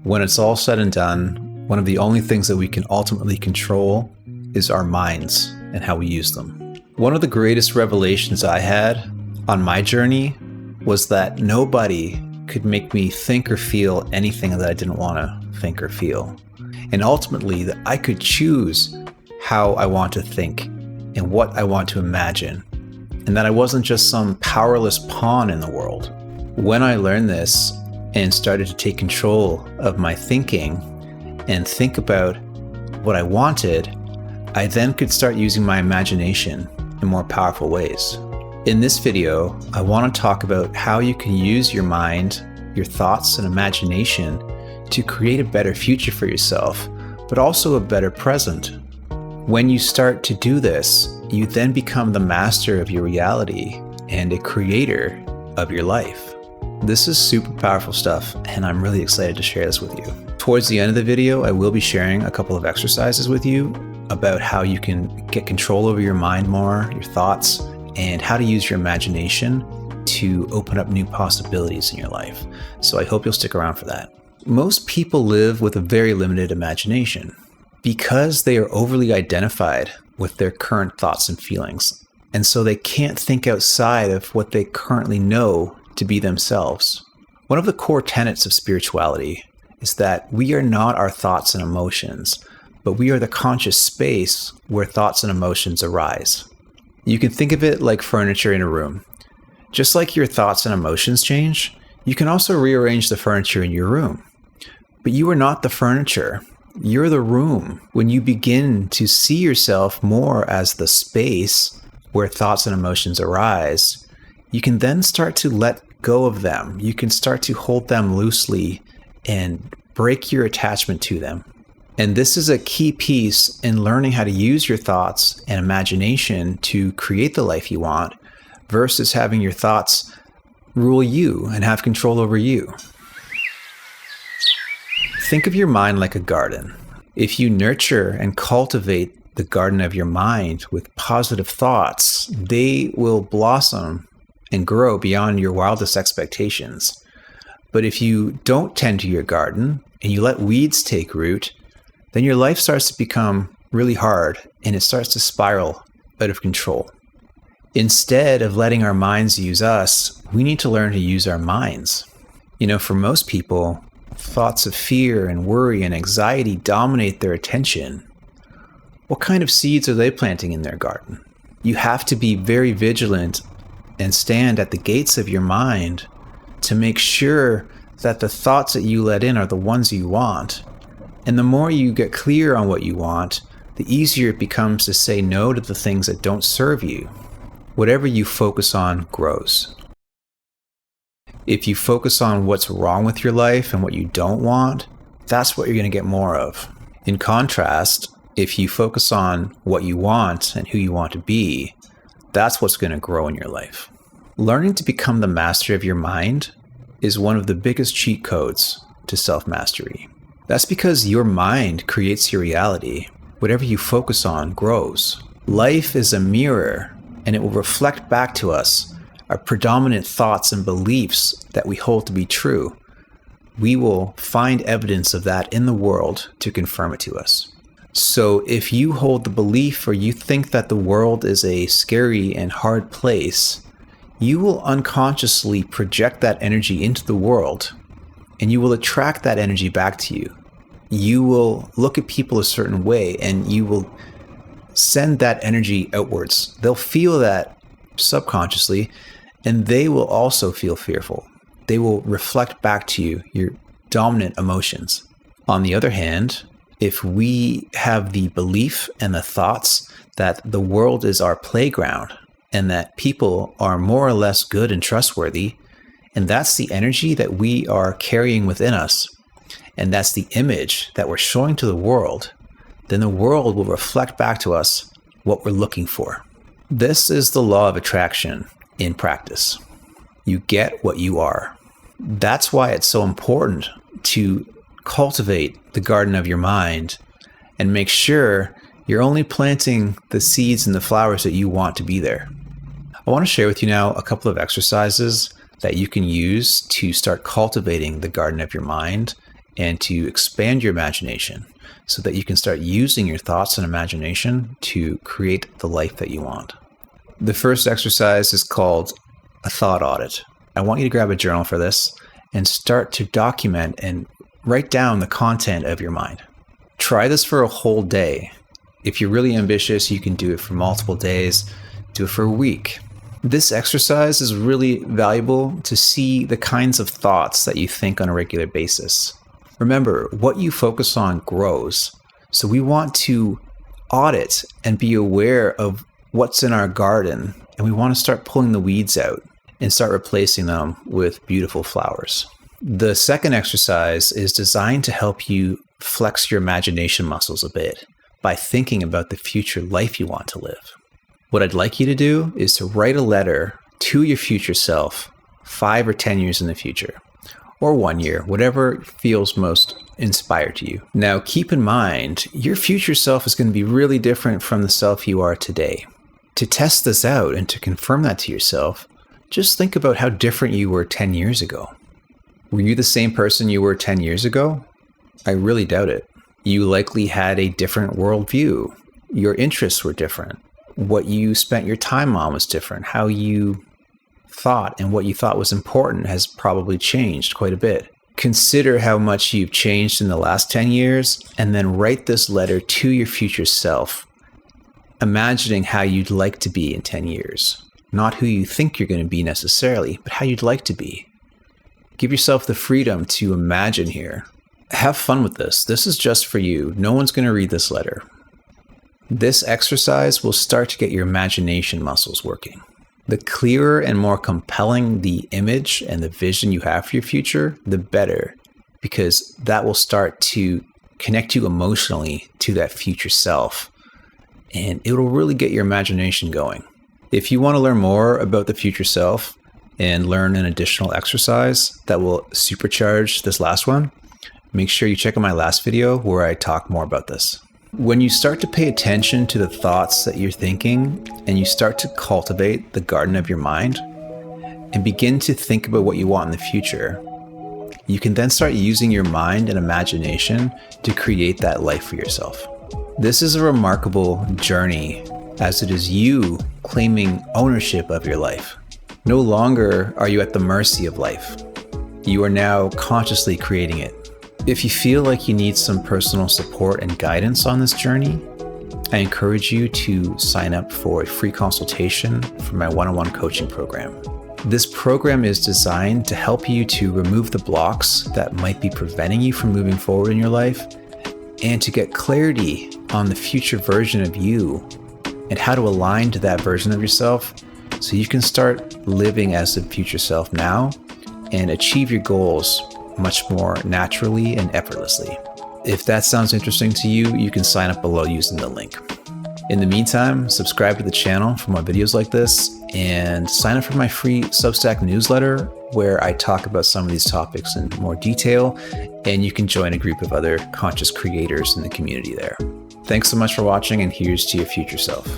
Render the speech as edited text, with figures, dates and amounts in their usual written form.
When it's all said and done, one of the only things that we can ultimately control is our minds and how we use them. One of the greatest revelations I had on my journey was that nobody could make me think or feel anything that I didn't want to think or feel. And ultimately, that I could choose how I want to think and what I want to imagine. And that I wasn't just some powerless pawn in the world. When I learned this and started to take control of my thinking and think about what I wanted, I then could start using my imagination in more powerful ways. In this video, I want to talk about how you can use your mind, your thoughts, and imagination to create a better future for yourself, but also a better present. When you start to do this, you then become the master of your reality and a creator of your life. This is super powerful stuff, and I'm really excited to share this with you. Towards the end of the video, I will be sharing a couple of exercises with you about how you can get control over your mind more, your thoughts, and how to use your imagination to open up new possibilities in your life. So I hope you'll stick around for that. Most people live with a very limited imagination because they are overly identified with their current thoughts and feelings. And so they can't think outside of what they currently know to be themselves. One of the core tenets of spirituality is that we are not our thoughts and emotions, but we are the conscious space where thoughts and emotions arise. You can think of it like furniture in a room. Just like your thoughts and emotions change, you can also rearrange the furniture in your room. But you are not the furniture. You're the room. When you begin to see yourself more as the space where thoughts and emotions arise, you can then start to let go of them. You can start to hold them loosely and break your attachment to them. And this is a key piece in learning how to use your thoughts and imagination to create the life you want versus having your thoughts rule you and have control over you. Think of your mind like a garden. If you nurture and cultivate the garden of your mind with positive thoughts, they will blossom and grow beyond your wildest expectations. But if you don't tend to your garden and you let weeds take root, then your life starts to become really hard and it starts to spiral out of control. Instead of letting our minds use us, we need to learn to use our minds. For most people, thoughts of fear and worry and anxiety dominate their attention. What kind of seeds are they planting in their garden? You have to be very vigilant and stand at the gates of your mind to make sure that the thoughts that you let in are the ones you want. And the more you get clear on what you want, the easier it becomes to say no to the things that don't serve you. Whatever you focus on grows. If you focus on what's wrong with your life and what you don't want, that's what you're going to get more of. In contrast, if you focus on what you want and who you want to be, that's what's going to grow in your life. Learning to become the master of your mind is one of the biggest cheat codes to self-mastery. That's because your mind creates your reality. Whatever you focus on grows. Life is a mirror, and it will reflect back to us our predominant thoughts and beliefs that we hold to be true. We will find evidence of that in the world to confirm it to us. So if you hold the belief or you think that the world is a scary and hard place, you will unconsciously project that energy into the world, and you will attract that energy back to you. You will look at people a certain way, and you will send that energy outwards. They'll feel that subconsciously, and they will also feel fearful. They will reflect back to you your dominant emotions. On the other hand, if we have the belief and the thoughts that the world is our playground and that people are more or less good and trustworthy, and that's the energy that we are carrying within us, and that's the image that we're showing to the world, then the world will reflect back to us what we're looking for. This is the law of attraction in practice. You get what you are. That's why it's so important to cultivate the garden of your mind and make sure you're only planting the seeds and the flowers that you want to be there. I want to share with you now a couple of exercises that you can use to start cultivating the garden of your mind and to expand your imagination so that you can start using your thoughts and imagination to create the life that you want. The first exercise is called a thought audit. I want you to grab a journal for this and start to document and write down the content of your mind. Try this for a whole day. If you're really ambitious, you can do it for multiple days. Do it for a week. This exercise is really valuable to see the kinds of thoughts that you think on a regular basis. Remember, what you focus on grows. So we want to audit and be aware of what's in our garden, and we want to start pulling the weeds out and start replacing them with beautiful flowers. The second exercise is designed to help you flex your imagination muscles a bit by thinking about the future life you want to live. What I'd like you to do is to write a letter to your future self 5 or 10 years in the future, or 1 year, whatever feels most inspired to you. Now, keep in mind, your future self is going to be really different from the self you are today. To test this out and to confirm that to yourself, just think about how different you were 10 years ago. Were you the same person you were 10 years ago? I really doubt it. You likely had a different worldview. Your interests were different. What you spent your time on was different. How you thought and what you thought was important has probably changed quite a bit. Consider how much you've changed in the last 10 years, and then write this letter to your future self, imagining how you'd like to be in 10 years. Not who you think you're going to be necessarily, but how you'd like to be. Give yourself the freedom to imagine here. Have fun with this. This is just for you. No one's going to read this letter. This exercise will start to get your imagination muscles working. The clearer and more compelling the image and the vision you have for your future, the better, because that will start to connect you emotionally to that future self, and it will really get your imagination going. If you want to learn more about the future self and learn an additional exercise that will supercharge this last one, make sure you check out my last video where I talk more about this. When you start to pay attention to the thoughts that you're thinking and you start to cultivate the garden of your mind and begin to think about what you want in the future, you can then start using your mind and imagination to create that life for yourself. This is a remarkable journey, as it is you claiming ownership of your life. No longer are you at the mercy of life. You are now consciously creating it. If you feel like you need some personal support and guidance on this journey, I encourage you to sign up for a free consultation for my one-on-one coaching program. This program is designed to help you to remove the blocks that might be preventing you from moving forward in your life, and to get clarity on the future version of you and how to align to that version of yourself so you can start living as the future self now and achieve your goals much more naturally and effortlessly. If that sounds interesting to you, you can sign up below using the link. In the meantime, subscribe to the channel for more videos like this and sign up for my free Substack newsletter where I talk about some of these topics in more detail, and you can join a group of other conscious creators in the community there. Thanks so much for watching, and here's to your future self.